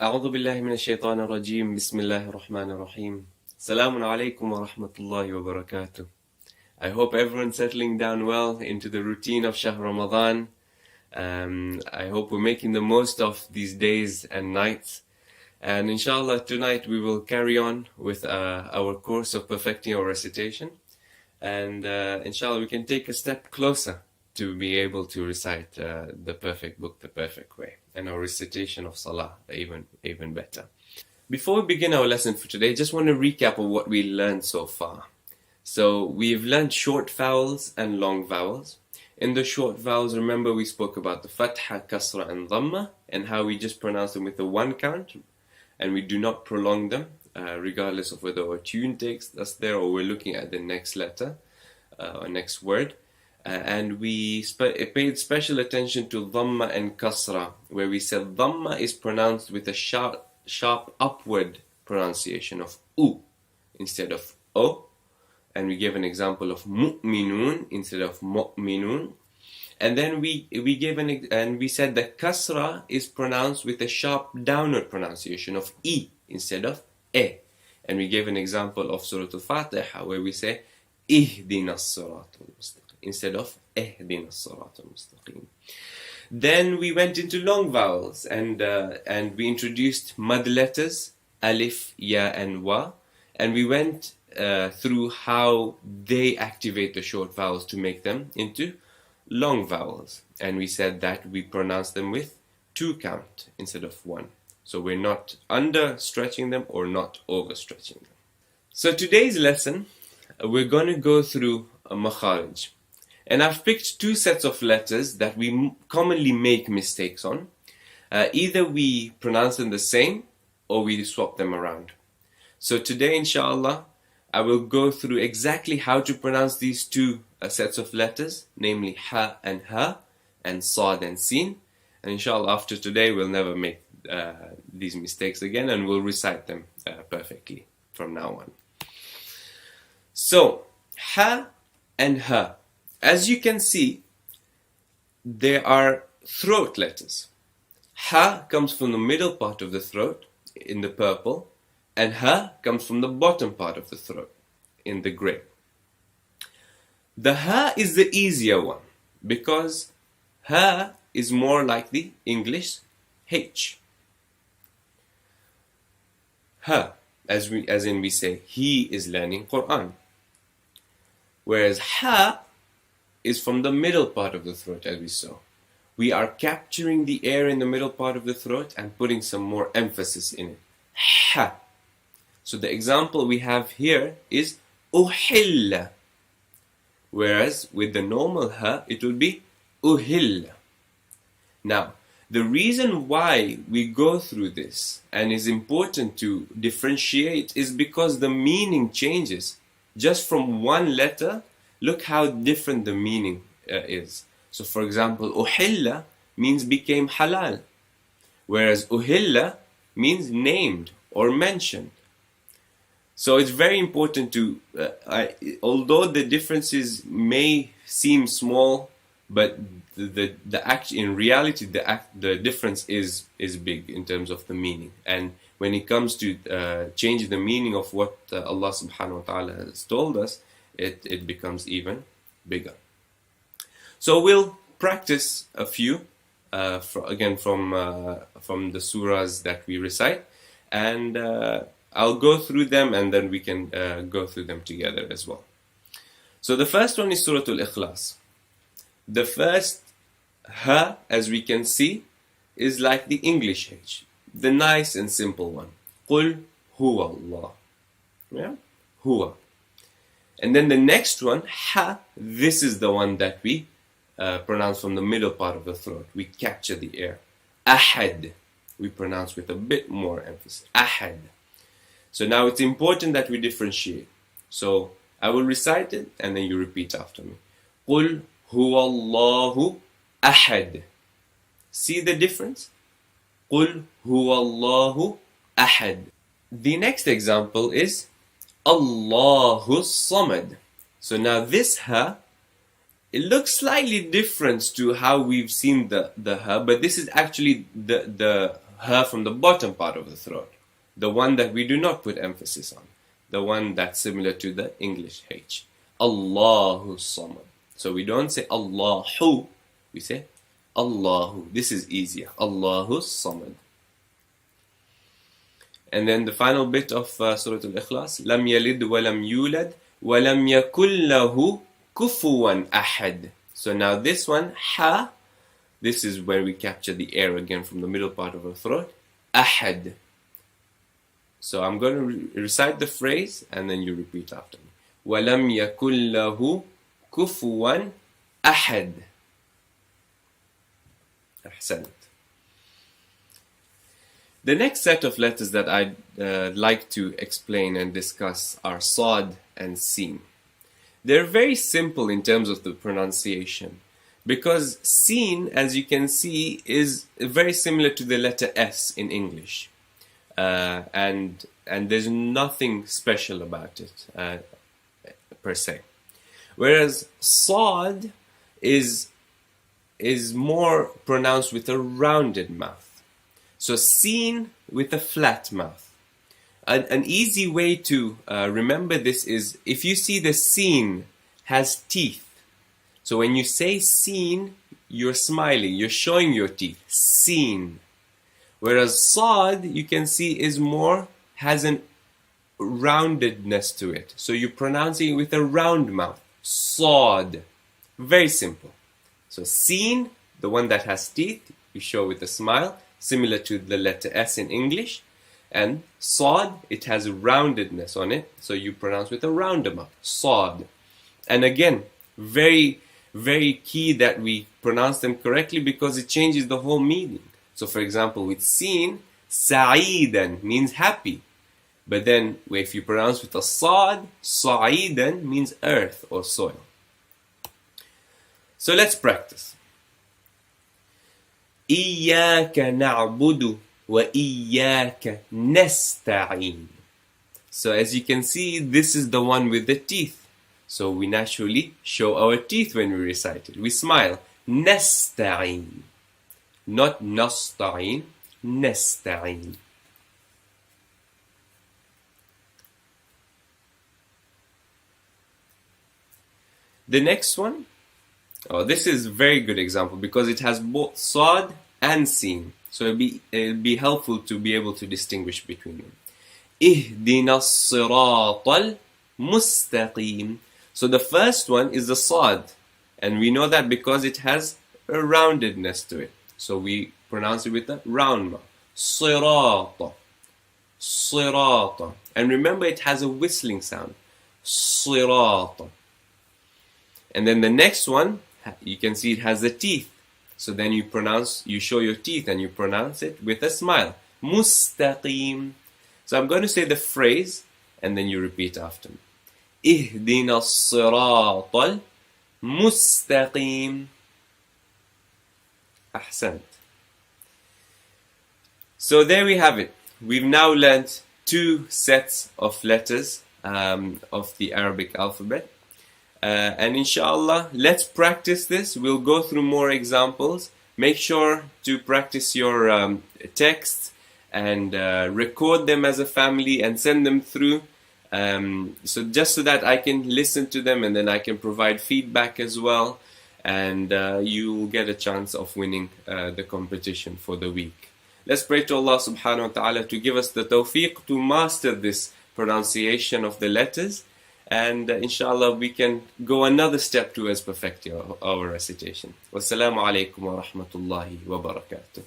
أعوذ بالله من الشيطان الرجيم بسم الله الرحمن الرحيم Assalamu alaikum wa rahmatullahi wa barakatuh. I hope everyone's settling down well into the routine of Shahr Ramadan. I hope we're making the most of these days and nights. And inshallah tonight we will carry on with our course of perfecting our recitation. And inshallah we can take a step closer to be able to recite the perfect book the perfect way. And our recitation of salah even better. Before we begin our lesson for today, just want to recap of what we learned so far. So we've learned short vowels and long vowels. In the short vowels, remember we spoke about the fatha, kasra and dhamma and how we just pronounce them with the one count and we do not prolong them regardless of whether our tune takes us there or we're looking at the next letter or next word. And we paid special attention to dhamma and kasra, where we said dhamma is pronounced with a sharp upward pronunciation of u instead of o, and we gave an example of mu'minun instead of mu'minun. And then we said that kasra is pronounced with a sharp downward pronunciation of e instead of e, and we gave an example of Surah Al-Fatiha where we say ihdina as-sirat al-mustaqim instead of ihdina as-sirat al-mustaqim. Then we went into long vowels and we introduced mud letters, alif, ya and wa, and we went through how they activate the short vowels to make them into long vowels. And we said that we pronounce them with 2 count instead of 1. So we're not under stretching them or not overstretching them. So today's lesson, we're going to go through a makharij. And I've picked 2 sets of letters that we commonly make mistakes on. Either we pronounce them the same or we swap them around. So today, inshallah, I will go through exactly how to pronounce these 2 sets of letters, namely ha and ha, and sad and sin. And inshallah, after today, we'll never make these mistakes again and we'll recite them perfectly from now on. So, ha and ha. As you can see, there are throat letters. Ha comes from the middle part of the throat in the purple, and ha comes from the bottom part of the throat in the gray. The ha is the easier one because ha is more like the English H. Ha, as in we say, he is learning Qur'an. Whereas ha is from the middle part of the throat, as we saw. We are capturing the air in the middle part of the throat and putting some more emphasis in it. Ha. So the example we have here is uhilla. Whereas with the normal ha, it would be uhilla. Now, the reason why we go through this and is important to differentiate is because the meaning changes. Just from one letter, look how different the meaning is. So for example, uhilla means became halal, whereas uhilla means named or mentioned. So it's very important to, although the differences may seem small, but in reality the difference is big in terms of the meaning. And when it comes to changing the meaning of what Allah subhanahu wa ta'ala has told us, it becomes even bigger. So we'll practice a few again from the surahs that we recite, and I'll go through them and then we can go through them together as well. So the first one is Surah Al-Ikhlas. The first ha, as we can see, is like the English H, the nice and simple one. Qul huwa Allah. Yeah? Huwa. And then the next one, ha, this is the one that we pronounce from the middle part of the throat. We capture the air. Ahad, we pronounce with a bit more emphasis. Ahad. So now it's important that we differentiate. So I will recite it and then you repeat after me. Qul huwa Allahu ahad. See the difference? Qul huwa Allahu ahad. The next example is Allahu Samad. So now this ha, it looks slightly different to how we've seen the ha, but this is actually the H from the bottom part of the throat, the one that we do not put emphasis on, the one that's similar to the English H. Allahu Samad. So we don't say Allahu, we say Allahu. This is easier. Allahu Samad. And then the final bit of Surah Al-Ikhlas, Lam yalid wa lam yulad wa lam yakul lahu kufuwan ahad. So now this one, ha, this is where we capture the air again from the middle part of our throat. Ahad. So I'm going to recite the phrase and then you repeat after me. وَلَمْ يَكُنْ لَهُ كُفُوًا أَحَدٌ. أحسنت. The next set of letters that I'd like to explain and discuss are Sad and Sin. They're very simple in terms of the pronunciation because Sin, as you can see, is very similar to the letter S in English. And there's nothing special about it per se. Whereas Sad is more pronounced with a rounded mouth. So Sin with a flat mouth. An easy way to remember this is if you see the Sin has teeth. So when you say Sin, you're smiling, you're showing your teeth. Sin. Whereas Sad, you can see, has an roundedness to it. So you're pronouncing it with a round mouth. Sad. Very simple. So Sin, the one that has teeth, you show with a smile, similar to the letter S in English. And Sad, it has a roundedness on it, so you pronounce with a rounder mouth. Sad. And again, very, very key that we pronounce them correctly because it changes the whole meaning. So for example, with Sin, Sa'idan means happy. But then if you pronounce with a Sad, Sa'idan means earth or soil. So let's practice. إِيَّاكَ نَعْبُدُ وَإِيَّاكَ نَسْتَعِينُ. So as you can see, this is the one with the teeth. So we naturally show our teeth when we recite it. We smile. نَسْتَعِينُ. Not نَسْتَعِينُ. نَسْتَعِينُ. The next one, this is a very good example because it has both Sad and Sin. So it'll be helpful to be able to distinguish between them. اهدنا الصراط المستقيم. So the first one is the Sad. And we know that because it has a roundedness to it. So we pronounce it with a round mouth. صراط. صراط. And remember it has a whistling sound. صراط. And then the next one, you can see it has the teeth. So then you show your teeth and you pronounce it with a smile. Mustaqim. So I'm going to say the phrase and then you repeat after me. Ihdina as-sirata al-mustaqim. Ahsant. So there we have it. We've now learnt 2 sets of letters of the Arabic alphabet. And inshallah, let's practice this. We'll go through more examples. Make sure to practice your texts and record them as a family and send them through. So just so that I can listen to them and then I can provide feedback as well. And you'll get a chance of winning the competition for the week. Let's pray to Allah subhanahu wa ta'ala to give us the tawfiq to master this pronunciation of the letters. And inshallah we can go another step towards perfecting our recitation. Wassalamu alaikum wa rahmatullahi wa barakatuh.